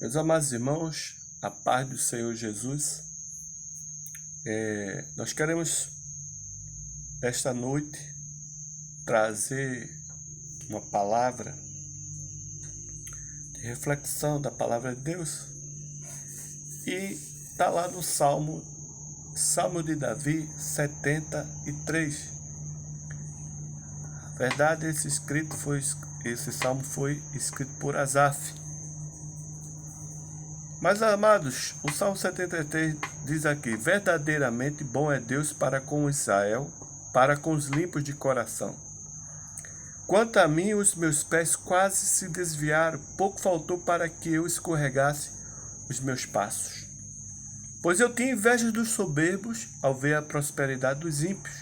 Meus amados irmãos, a paz do Senhor Jesus, nós queremos, esta noite, trazer uma palavra de reflexão da palavra de Deus. E está lá no Salmo de Davi 73. Na verdade, esse salmo foi escrito por Asaf. Mas, amados, o Salmo 73 diz aqui: verdadeiramente bom é Deus para com Israel, para com os limpos de coração. Quanto a mim, os meus pés quase se desviaram, pouco faltou para que eu escorregasse os meus passos. Pois eu tinha inveja dos soberbos ao ver a prosperidade dos ímpios.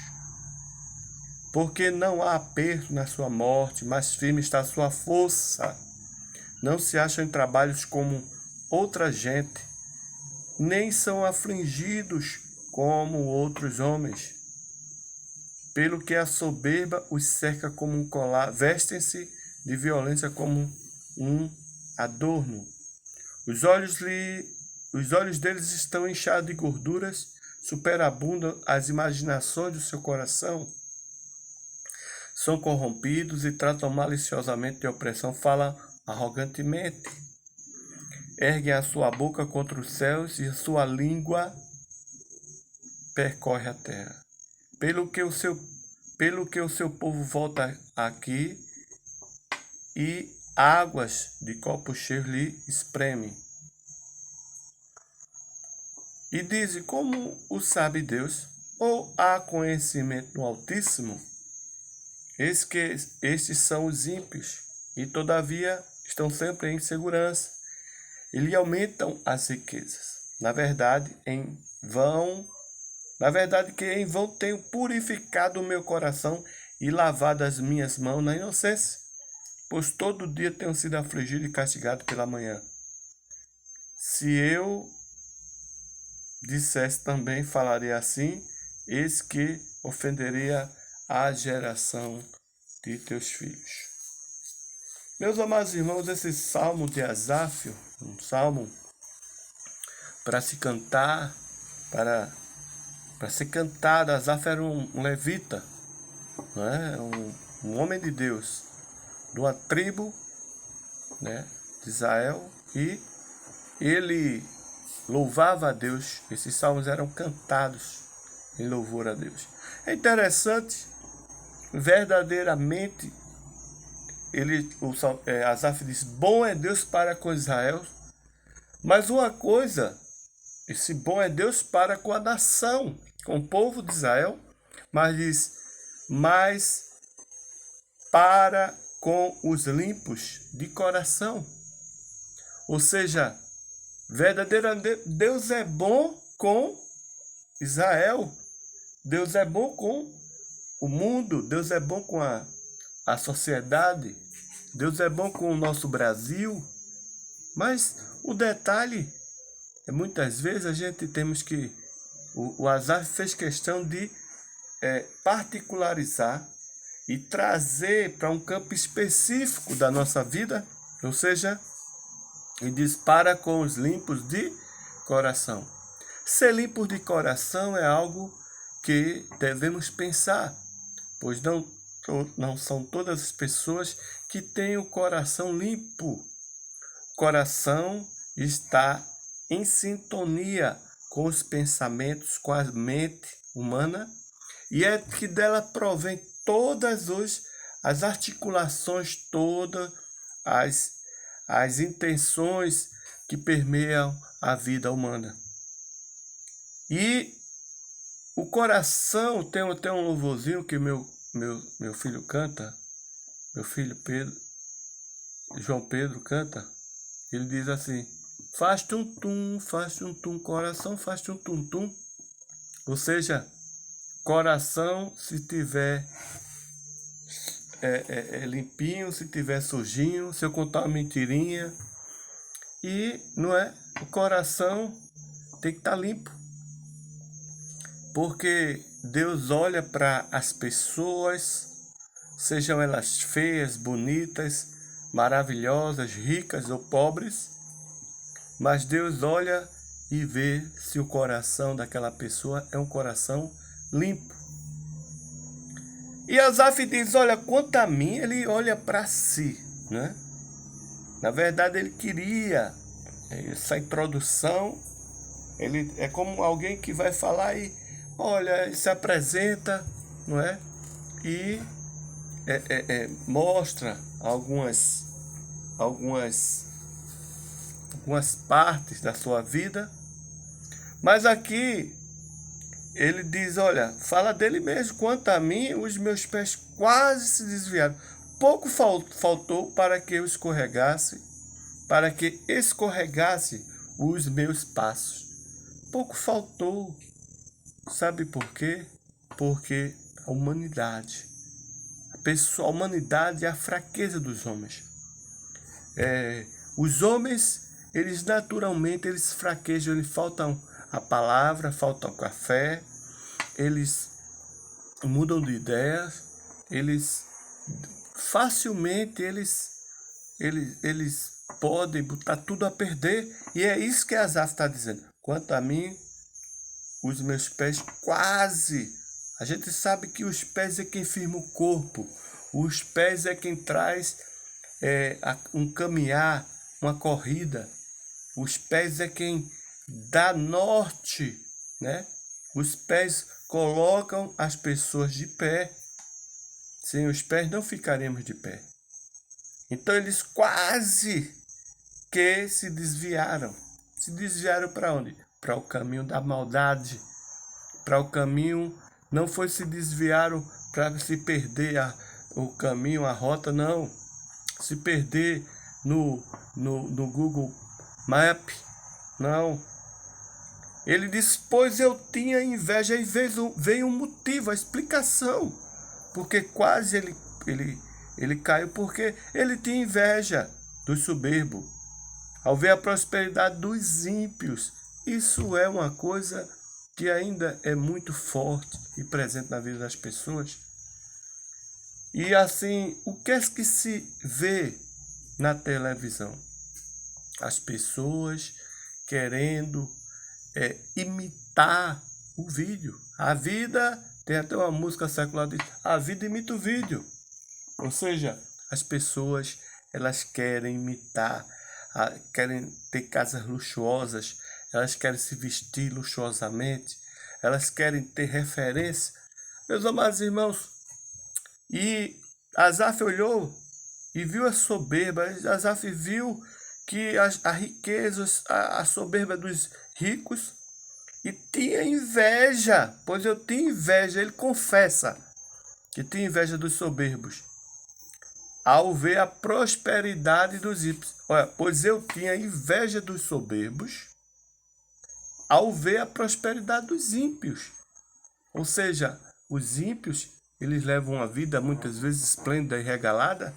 Porque não há aperto na sua morte, mas firme está a sua força. Não se acham em trabalhos como outra gente, nem são afligidos como outros homens. Pelo que a soberba os cerca como um colar, vestem-se de violência como um adorno. Os olhos deles estão inchados de gorduras, superabundam as imaginações do seu coração. São corrompidos e tratam maliciosamente de opressão, falam arrogantemente. Erguem a sua boca contra os céus e a sua língua percorre a terra. Pelo que o seu povo volta aqui e águas de copo cheio lhe espremem. E dizem: como o sabe Deus? Ou há conhecimento no Altíssimo? Eis que estes são os ímpios, e todavia estão sempre em segurança. E lhe aumentam as riquezas. Na verdade que em vão tenho purificado o meu coração e lavado as minhas mãos na inocência, pois todo dia tenho sido afligido e castigado pela manhã. Se eu dissesse também, falaria assim: eis que ofenderia a geração de teus filhos. Meus amados irmãos, esse salmo de Asaf, um salmo para se cantar, para ser cantado. Asaf era um levita, não é? um homem de Deus, de uma tribo, né, de Israel, e ele louvava a Deus. Esses salmos eram cantados em louvor a Deus. É interessante, verdadeiramente, Asaf diz: bom é Deus para com Israel, mas uma coisa, esse bom é Deus para com a nação, com o povo de Israel, mas diz: mas para com os limpos de coração. Ou seja, verdadeiramente Deus é bom com Israel, Deus é bom com o mundo, Deus é bom com a sociedade, Deus é bom com o nosso Brasil. Mas o detalhe é, muitas vezes a gente temos que, o Asaf fez questão de particularizar e trazer para um campo específico da nossa vida, ou seja, ele diz: para com os limpos de coração. Ser limpo de coração é algo que devemos pensar, pois não são todas as pessoas que têm o coração limpo. O coração está em sintonia com os pensamentos, com a mente humana, e é que dela provém todas as articulações, todas as intenções que permeiam a vida humana. E o coração tem um louvorzinho que meu filho canta, meu filho João Pedro canta. Ele diz assim: faz tum-tum, coração faz tum-tum-tum. Ou seja, coração, se tiver limpinho, se tiver sujinho, se eu contar uma mentirinha, e não é, o coração tem que estar limpo, porque Deus olha para as pessoas, sejam elas feias, bonitas, maravilhosas, ricas ou pobres, mas Deus olha e vê se o coração daquela pessoa é um coração limpo. E Asaf diz, olha, quanto a mim, ele olha para si, né? Na verdade, ele queria essa introdução, ele é como alguém que vai falar e, olha, ele se apresenta, não é? E mostra algumas partes da sua vida, mas aqui ele diz, olha, fala dele mesmo, quanto a mim, os meus pés quase se desviaram, pouco faltou para que eu escorregasse, os meus passos, pouco faltou, sabe por quê? Porque a humanidade é a fraqueza dos homens. Os homens, eles naturalmente, eles fraquejam, eles faltam a palavra, faltam a fé, eles mudam de ideias, eles facilmente, eles podem botar tudo a perder, e é isso que Asaf está dizendo. Quanto a mim, os meus pés quase. A gente sabe que os pés é quem firma o corpo. Os pés é quem traz um caminhar, uma corrida. Os pés é quem dá norte, né? Os pés colocam as pessoas de pé. Sem os pés não ficaremos de pé. Então eles quase que se desviaram. Se desviaram para onde? Para o caminho da maldade. Para o caminho, não foi se desviaram para se perder o caminho, a rota, não. Se perder no Google Map, não. Ele diz, pois eu tinha inveja, e veio um motivo, a explicação. Porque quase ele caiu, porque ele tinha inveja dos soberbos. Ao ver a prosperidade dos ímpios, isso é uma coisa que ainda é muito forte e presente na vida das pessoas. E assim, o que é que se vê na televisão? As pessoas querendo imitar o vídeo. A vida, tem até uma música secular que diz, a vida imita o vídeo. Ou seja, as pessoas, elas querem imitar, querem ter casas luxuosas, elas querem se vestir luxuosamente, elas querem ter referência. Meus amados irmãos, e Asaf olhou e viu a soberba, Asaf viu que a riqueza, a soberba dos ricos, e tinha inveja, pois eu tinha inveja, ele confessa que tinha inveja dos soberbos, ao ver a prosperidade dos ímpios. Olha, pois eu tinha inveja dos soberbos, ao ver a prosperidade dos ímpios. Ou seja, os ímpios, eles levam uma vida muitas vezes esplêndida e regalada,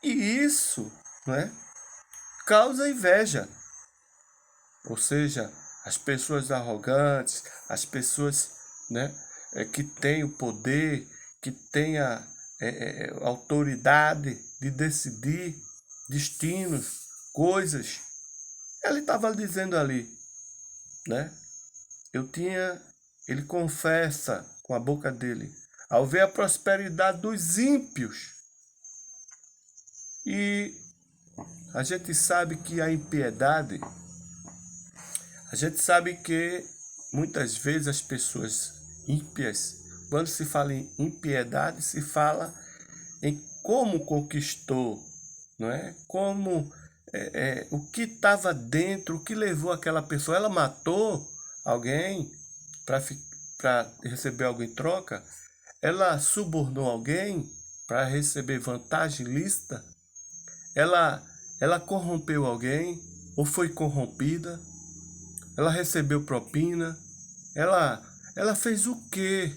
e isso, não é, causa inveja. Ou seja, as pessoas arrogantes, as pessoas, né, que têm o poder, que têm a autoridade de decidir destinos, coisas. Ele estava dizendo ali, né? Ele confessa com a boca dele, ao ver a prosperidade dos ímpios. E a gente sabe que a impiedade, a gente sabe que muitas vezes as pessoas ímpias, quando se fala em impiedade, se fala em como conquistou, não é? Como o que estava dentro, o que levou aquela pessoa. Ela matou alguém para receber algo em troca? Ela subornou alguém para receber vantagem lícita? Ela corrompeu alguém ou foi corrompida? Ela recebeu propina? Ela fez o que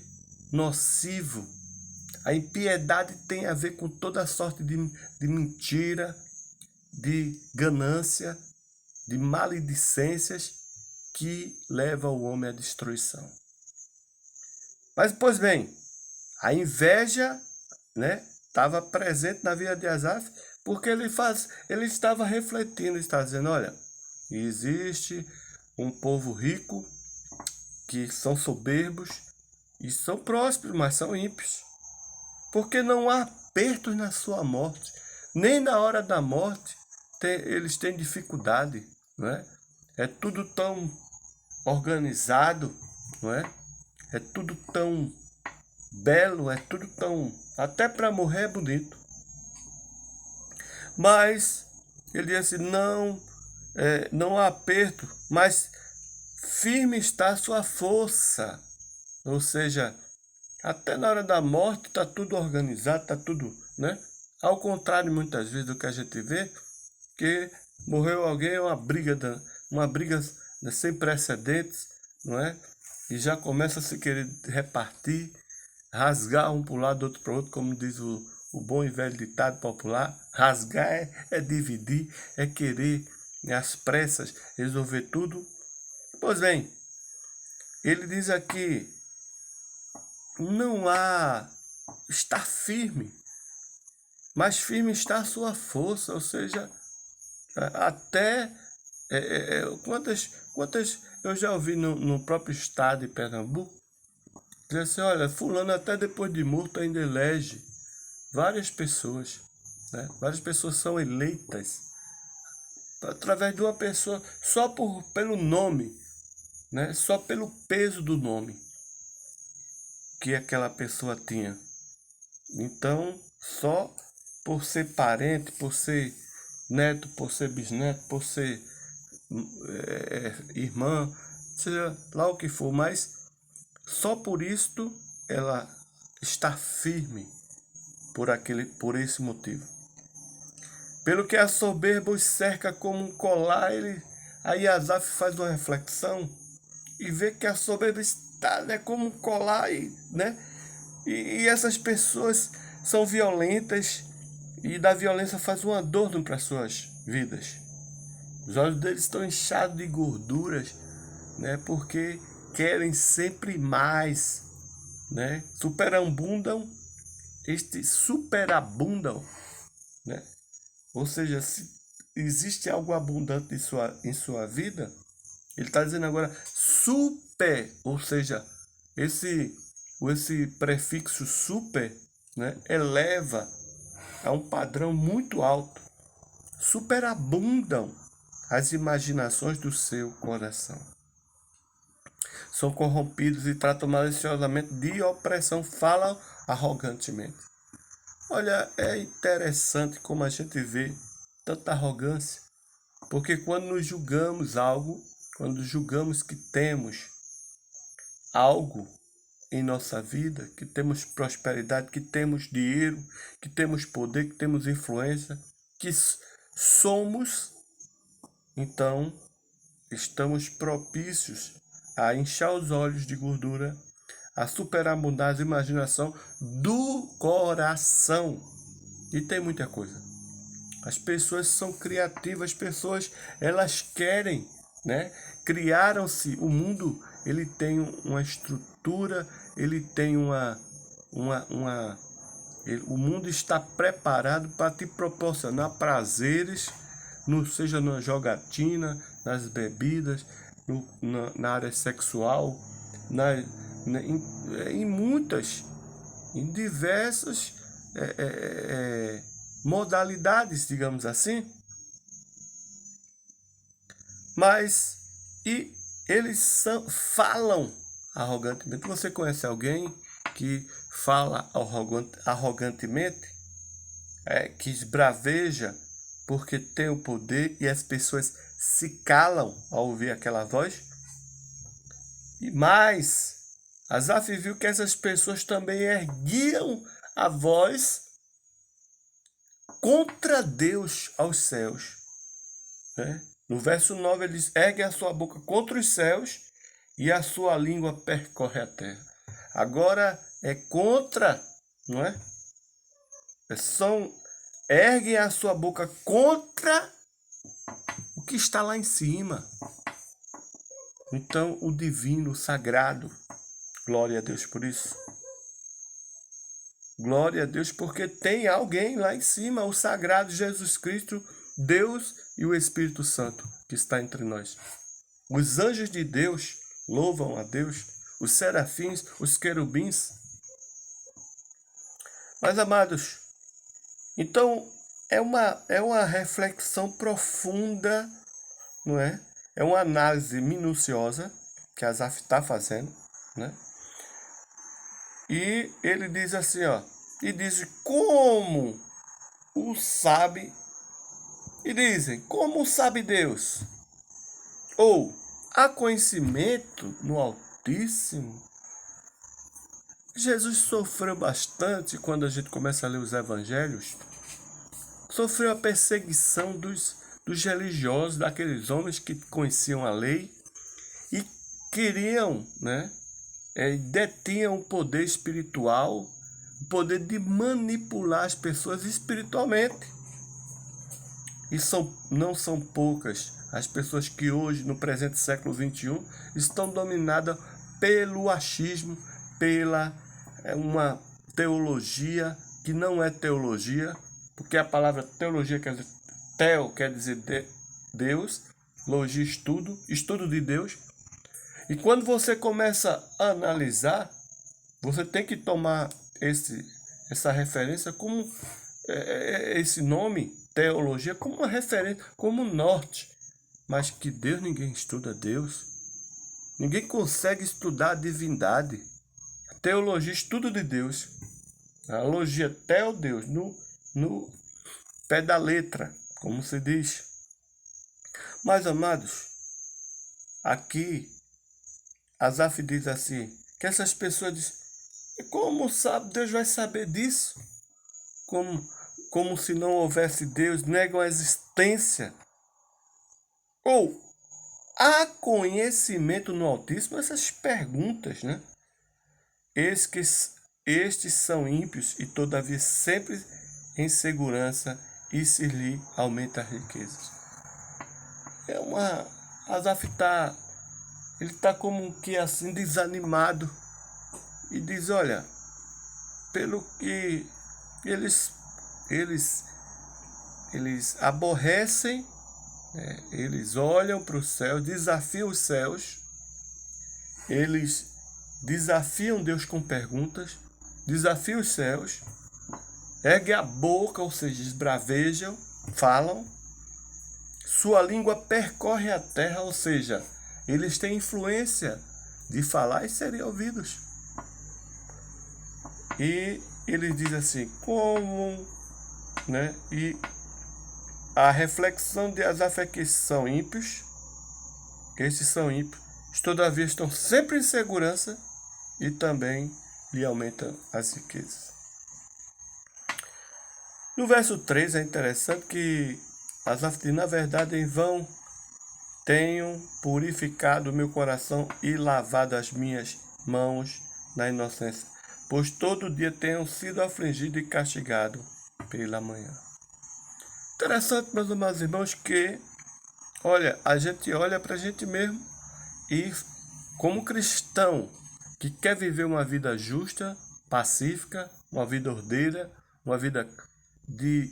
nocivo? A impiedade tem a ver com toda sorte de mentira, de ganância, de maledicências que leva o homem à destruição. Mas, pois bem, a inveja, né, estava presente na vida de Asaf, porque ele estava refletindo, está dizendo, olha, E existe um povo rico que são soberbos e são prósperos, mas são ímpios. Porque não há apertos na sua morte. Nem na hora da morte eles têm dificuldade, não é? É tudo tão organizado, não é? É tudo tão belo, é tudo tão... Até para morrer é bonito. Mas ele diz assim, não há aperto, mas firme está a sua força. Ou seja, até na hora da morte está tudo organizado, está tudo, né? Ao contrário, muitas vezes, do que a gente vê, que morreu alguém, é uma briga sem precedentes, não é? E já começa a se querer repartir, rasgar um para um lado, outro para o outro, como diz o bom e velho ditado popular. Rasgar é dividir, é querer, às pressas, resolver tudo. Pois bem, ele diz aqui, não há, está firme, mas firme está a sua força, ou seja, até quantas eu já ouvi no próprio estado de Pernambuco, dizer assim, olha, fulano até depois de morto ainda elege várias pessoas, né? Várias pessoas são eleitas através de uma pessoa, só pelo nome, né? Só pelo peso do nome que aquela pessoa tinha. Então, só por ser parente, por ser neto, por ser bisneto, por ser irmã, seja lá o que for, mas só por isto ela está firme por esse motivo. Pelo que a soberba os cerca como um colar, aí Asaf faz uma reflexão e vê que a soberba está, né, como um colar, né? E essas pessoas são violentas e da violência faz um adorno para suas vidas. Os olhos deles estão inchados de gorduras, né? Porque querem sempre mais, né? Superabundam, né? Ou seja, se existe algo abundante em sua vida, ele está dizendo agora super, ou seja, esse prefixo super, né, eleva a um padrão muito alto. Superabundam as imaginações do seu coração. São corrompidos e tratam maliciosamente de opressão, falam arrogantemente. Olha, é interessante como a gente vê tanta arrogância, porque quando nos julgamos algo, quando julgamos que temos algo em nossa vida, que temos prosperidade, que temos dinheiro, que temos poder, que temos influência, que somos, então estamos propícios a inchar os olhos de gordura, a superabundar a imaginação do coração. E tem muita coisa. As pessoas são criativas, as pessoas, elas querem, né? Criaram-se, o mundo, ele tem uma estrutura, ele tem o mundo está preparado para te proporcionar prazeres, seja na jogatina, nas bebidas, na área sexual, em diversas modalidades, digamos assim. Mas, e eles falam arrogantemente. Você conhece alguém que fala arrogantemente? Que esbraveja porque tem o poder e as pessoas se calam ao ouvir aquela voz? E mais, Asaf viu que essas pessoas também erguiam a voz contra Deus aos céus, né? No verso 9 ele diz, ergue a sua boca contra os céus e a sua língua percorre a terra. Agora é contra, não é? Erguem a sua boca contra o que está lá em cima. Então o divino, o sagrado, glória a Deus por isso. Glória a Deus porque tem alguém lá em cima, o sagrado Jesus Cristo, Deus e o Espírito Santo, que está entre nós. Os anjos de Deus louvam a Deus, os serafins, os querubins. Mas, amados, então é uma reflexão profunda, não é? É uma análise minuciosa que Asaf está fazendo, né? E ele diz assim, ó, e diz como o sabe, e dizem, como sabe Deus? Ou, há conhecimento no Altíssimo? Jesus sofreu bastante quando a gente começa a ler os evangelhos. Sofreu a perseguição dos religiosos, daqueles homens que conheciam a lei e queriam, né, detinham o poder espiritual, o poder de manipular as pessoas espiritualmente. E não são poucas as pessoas que hoje, no presente século XXI, estão dominadas pelo achismo, pela uma teologia que não é teologia, porque a palavra teologia quer dizer, teo quer dizer Deus, logia estudo de Deus. E quando você começa a analisar, você tem que tomar essa referência como esse nome, teologia, como uma referência, como norte. Mas que Deus, ninguém estuda Deus. Ninguém consegue estudar a divindade. A teologia, estudo de Deus. A logia, teo Deus, no pé da letra, como se diz. Mas, amados, aqui, Asaf diz assim, que essas pessoas dizem, como sabe, Deus vai saber disso? Como se não houvesse Deus, negam a existência. Ou, há conhecimento no Altíssimo? Essas perguntas, né? Estes são ímpios e todavia sempre em segurança e se lhe aumenta a riqueza. Asaf ele está como que assim desanimado e diz, olha, pelo que eles aborrecem, né? Eles olham para os céus, desafiam os céus, eles desafiam Deus com perguntas, desafiam os céus, erguem a boca, ou seja, esbravejam, falam, sua língua percorre a terra, ou seja, eles têm influência de falar e serem ouvidos. E ele diz assim, como, né? E a reflexão de Asaf é que esses são ímpios, todavia estão sempre em segurança e também lhe aumentam as riquezas. No verso 3 é interessante que Asaf diz, na verdade, em vão tenho purificado o meu coração e lavado as minhas mãos na inocência, pois todo dia tenho sido afligido e castigado pela manhã. Interessante, meus amados irmãos, que, olha, a gente olha para a gente mesmo e, como cristão que quer viver uma vida justa, pacífica, uma vida ordeira, uma vida de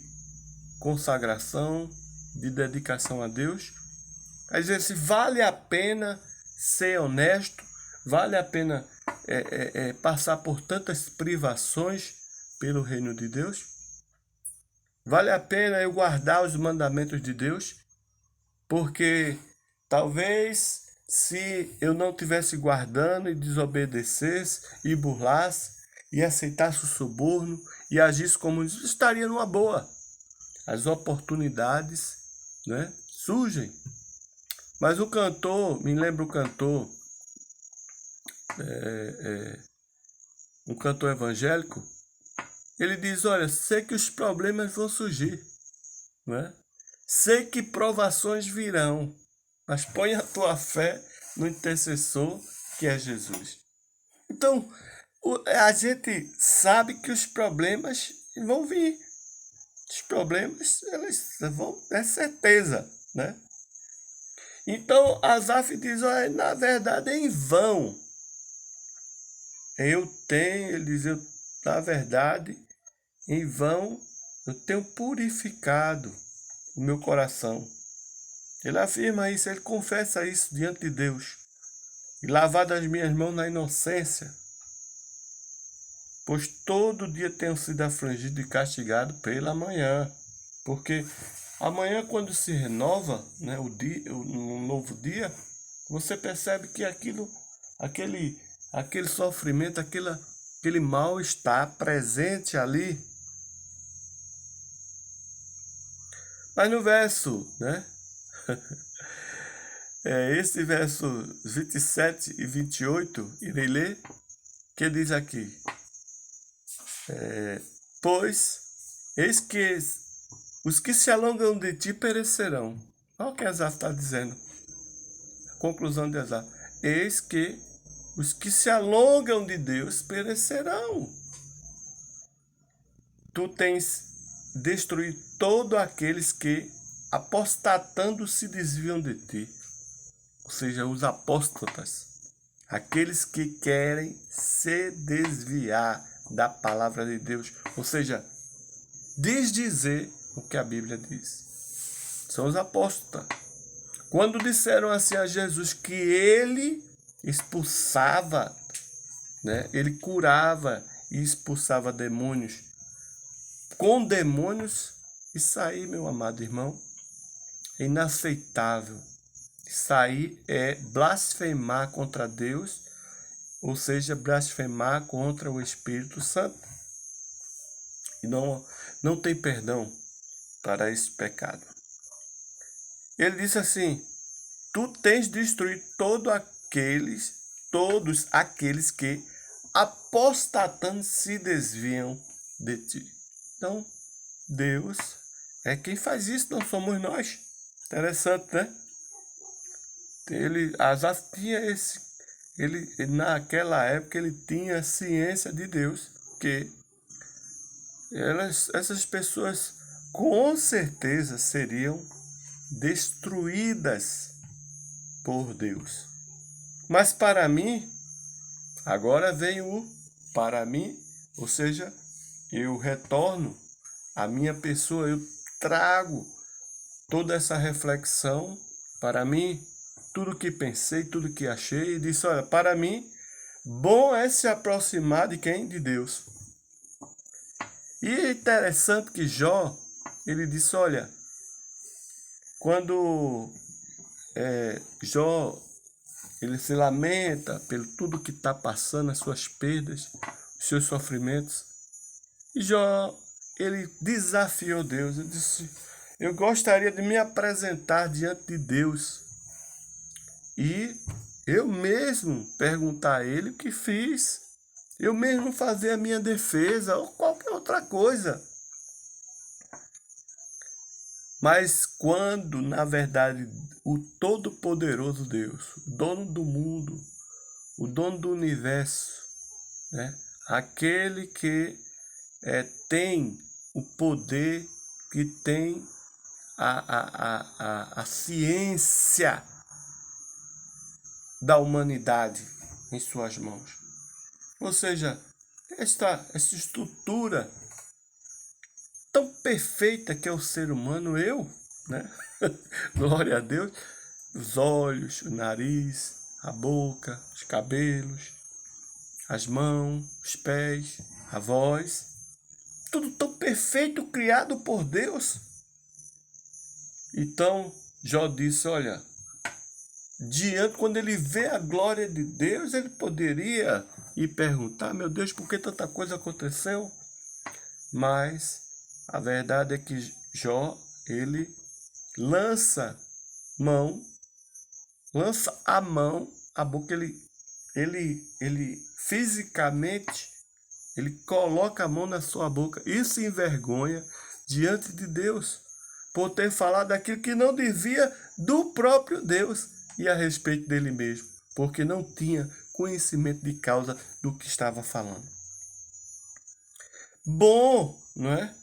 consagração, de dedicação a Deus, às vezes vale a pena ser honesto, vale a pena passar por tantas privações pelo reino de Deus? Vale a pena eu guardar os mandamentos de Deus? Porque talvez se eu não estivesse guardando e desobedecesse e burlasse e aceitasse o suborno e agisse como isso, estaria numa boa. As oportunidades, né, surgem. Mas o cantor, me lembra o cantor, um cantor evangélico, ele diz, olha, sei que os problemas vão surgir, né? Sei que provações virão, mas põe a tua fé no intercessor que é Jesus. Então, a gente sabe que os problemas vão vir. Os problemas, eles vão, é certeza, né? Então, Asaf diz, olha, na verdade, é em vão. Ele diz, na verdade, em vão, eu tenho purificado o meu coração. Ele afirma isso, ele confessa isso diante de Deus. E lavado as minhas mãos na inocência, pois todo dia tenho sido afligido e castigado pela manhã. Porque amanhã, quando se renova, né, um novo dia, você percebe que aquele sofrimento, aquele mal-estar presente ali. Mas no verso, né? Esse verso 27 e 28, irei ler, que diz aqui: pois, eis que os que se alongam de ti perecerão. Olha o que Asaf está dizendo. A conclusão de Asaf. Eis que os que se alongam de Deus perecerão. Tu tens destruído todos aqueles que, apostatando, se desviam de ti. Ou seja, os apóstatas. Aqueles que querem se desviar da palavra de Deus. Ou seja, desdizer o que a Bíblia diz. São os apóstolos. Quando disseram assim a Jesus que ele expulsava, né? Ele curava e expulsava demônios. Com demônios, isso aí, meu amado irmão, é inaceitável. Isso aí é blasfemar contra Deus, ou seja, blasfemar contra o Espírito Santo. E não tem perdão para esse pecado. Ele disse assim: tu tens destruído todos aqueles que, apostatando, se desviam de ti. Então, Deus é quem faz isso, não somos nós. Interessante, né? Asaf tinha naquela época ele tinha ciência de Deus, que essas pessoas com certeza seriam destruídas por Deus. Mas para mim, agora vem o para mim, ou seja, eu retorno à minha pessoa, eu trago toda essa reflexão para mim, tudo que pensei, tudo que achei, e disse: olha, para mim, bom é se aproximar de quem? De Deus. E é interessante que Jó, ele disse: olha, quando Jó, ele se lamenta pelo tudo que está passando, as suas perdas, os seus sofrimentos, e Jó, ele desafiou Deus, ele disse: eu gostaria de me apresentar diante de Deus e eu mesmo perguntar a ele o que fiz, eu mesmo fazer a minha defesa ou qualquer outra coisa. Mas quando, na verdade, o Todo-Poderoso Deus, o dono do mundo, o dono do universo, né? Aquele que tem o poder, que tem a ciência da humanidade em suas mãos. Ou seja, essa estrutura tão perfeita que é o ser humano, né? Glória a Deus. Os olhos, o nariz, a boca, os cabelos, as mãos, os pés, a voz. Tudo tão perfeito, criado por Deus. Então, Jó disse: olha, quando ele vê a glória de Deus, ele poderia ir perguntar: meu Deus, por que tanta coisa aconteceu? Mas a verdade é que Jó, ele lança a mão, a boca, ele fisicamente, ele coloca a mão na sua boca e se envergonha diante de Deus por ter falado aquilo que não devia do próprio Deus e a respeito dele mesmo, porque não tinha conhecimento de causa do que estava falando. Bom, não é?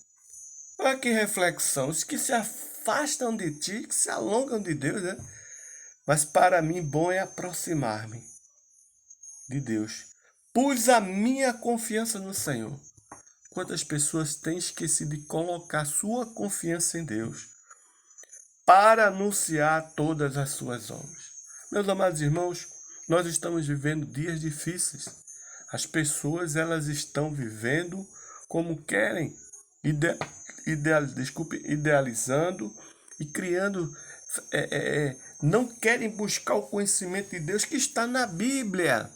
Olha que reflexão. Os que se afastam de ti, que se alongam de Deus, né? Mas para mim, bom é aproximar-me de Deus. Pus a minha confiança no Senhor. Quantas pessoas têm esquecido de colocar sua confiança em Deus? para anunciar todas as suas obras. Meus amados irmãos, nós estamos vivendo dias difíceis. As pessoas, elas estão vivendo como querem, idealizando e criando, não querem buscar o conhecimento de Deus que está na Bíblia.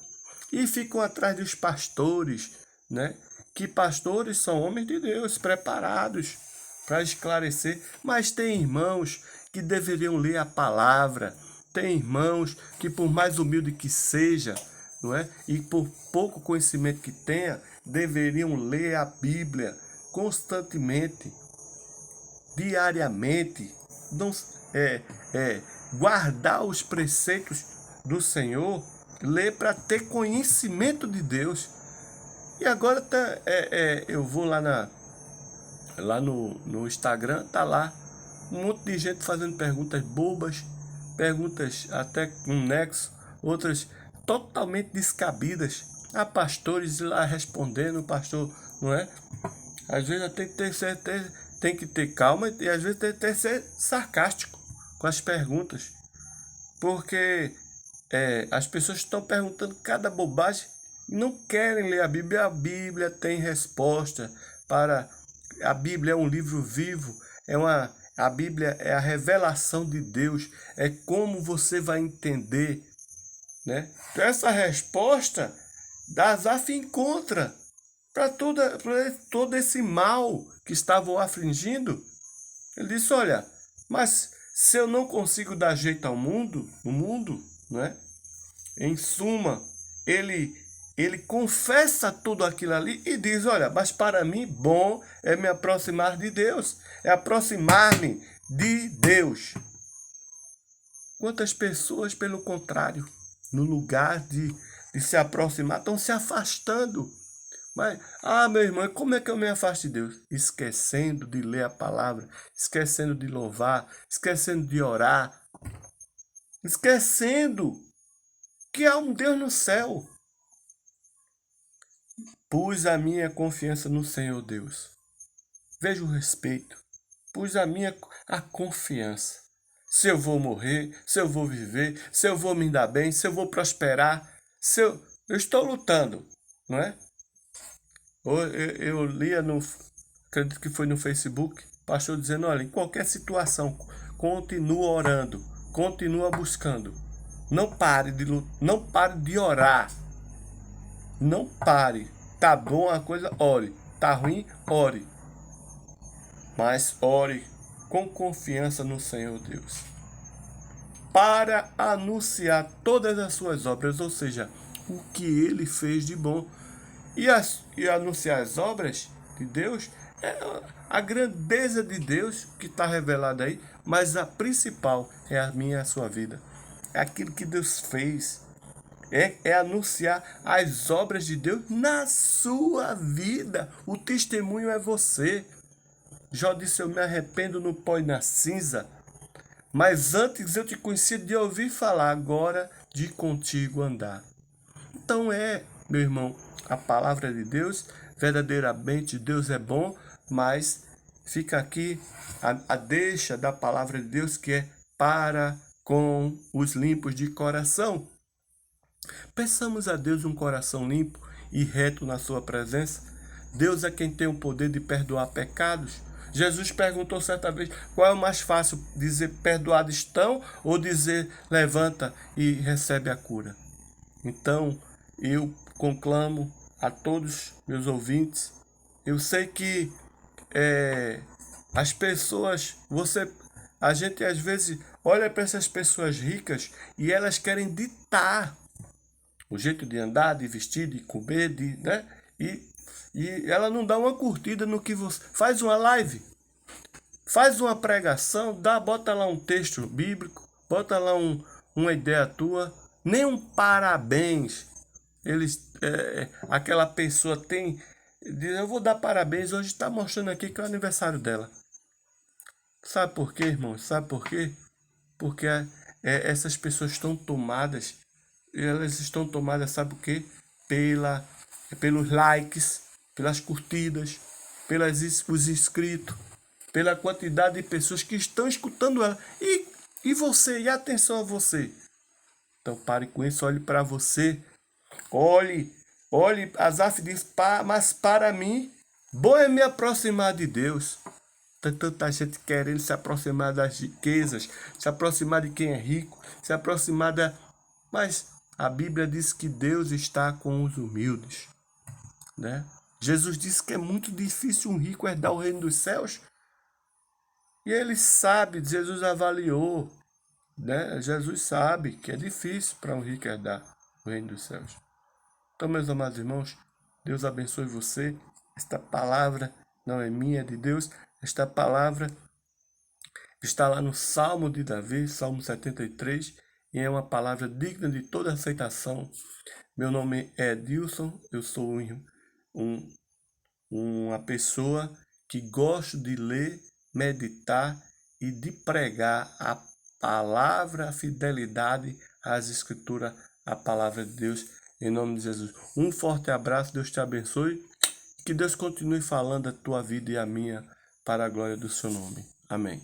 E ficam atrás dos pastores, né? Que pastores são homens de Deus, preparados para esclarecer. Mas tem irmãos que deveriam ler a palavra. Tem irmãos que, por mais humilde que seja, não é? E por pouco conhecimento que tenha, deveriam ler a Bíblia constantemente, diariamente, não, guardar os preceitos do Senhor, ler para ter conhecimento de Deus. E agora eu vou lá no Instagram, tá lá um monte de gente fazendo perguntas bobas, perguntas até com nexo, outras totalmente descabidas. Há pastores lá respondendo, o pastor, não é? Às vezes tem que ter calma e às vezes tem que ser sarcástico com as perguntas. Porque as pessoas estão perguntando cada bobagem e não querem ler a Bíblia. A Bíblia tem resposta para... A Bíblia é um livro vivo, a Bíblia é a revelação de Deus, é como você vai entender, né? Então, essa resposta Asaf encontra para todo esse mal que estavam afligindo. Ele disse, olha, mas se eu não consigo dar jeito ao mundo, no mundo, né? Em suma, ele confessa tudo aquilo ali e diz, olha, mas para mim bom é me aproximar de Deus, é aproximar-me de Deus. Quantas pessoas, pelo contrário, no lugar de se aproximar, estão se afastando. Mas, meu irmão, como é que eu me afasto de Deus? Esquecendo de ler a palavra, esquecendo de louvar, esquecendo de orar, esquecendo que há um Deus no céu. Pus a minha confiança no Senhor Deus. Veja o respeito. Pus a confiança. Se eu vou morrer, se eu vou viver, se eu vou me dar bem, se eu vou prosperar, eu estou lutando, não é? Eu lia acredito que foi no Facebook, pastor dizendo, olha, em qualquer situação, continua orando, continua buscando. Não pare de orar. Não pare. Tá bom a coisa, ore. Tá ruim, ore. Mas ore com confiança no Senhor Deus, para anunciar todas as suas obras, ou seja, o que ele fez de bom. E anunciar as obras de Deus é a grandeza de Deus que está revelada aí, mas a principal é a minha e a sua vida. É aquilo que Deus fez. É anunciar as obras de Deus na sua vida. O testemunho é você. Jó disse, eu me arrependo no pó e na cinza. Mas antes eu te conhecia de ouvir falar, agora de contigo andar. Então meu irmão, a palavra de Deus, verdadeiramente Deus é bom, mas fica aqui a deixa da palavra de Deus que é para com os limpos de coração. Peçamos a Deus um coração limpo e reto na sua presença. Deus é quem tem o poder de perdoar pecados. Jesus perguntou certa vez, qual é o mais fácil, dizer perdoados estão ou dizer levanta e recebe a cura? Então, eu conclamo a todos meus ouvintes, eu sei que as pessoas, a gente às vezes olha para essas pessoas ricas e elas querem ditar o jeito de andar, de vestir, de comer, né? E ela não dá uma curtida no que você... Faz uma live, faz uma pregação, bota lá um texto bíblico, bota lá uma ideia tua, nem um parabéns. Aquela pessoa diz, eu vou dar parabéns, hoje está mostrando aqui que é o aniversário dela. Sabe por quê, irmão? Sabe por quê? Porque essas pessoas estão tomadas, elas estão tomadas, sabe o quê? Pelos likes, pelas curtidas, os inscritos. pela quantidade de pessoas que estão escutando ela. E você, e atenção a você. Então pare com isso, olhe para você. Olhe, Asaf diz, mas para mim, bom é me aproximar de Deus. Tem tanta gente querendo se aproximar das riquezas, se aproximar de quem é rico, se aproximar da... Mas a Bíblia diz que Deus está com os humildes, né? Jesus disse que é muito difícil um rico herdar o reino dos céus. E ele sabe, Jesus avaliou, né? Jesus sabe que é difícil para um rico herdar o reino dos céus. Então, meus amados irmãos, Deus abençoe você. Esta palavra não é minha, é de Deus. Esta palavra está lá no Salmo de Davi, Salmo 73, e é uma palavra digna de toda aceitação. Meu nome é Edilson, eu sou uma pessoa que gosto de ler, meditar e de pregar a palavra, a fidelidade às Escrituras, a palavra de Deus, em nome de Jesus. Um forte abraço, Deus te abençoe, que Deus continue falando a tua vida e a minha, para a glória do seu nome. Amém.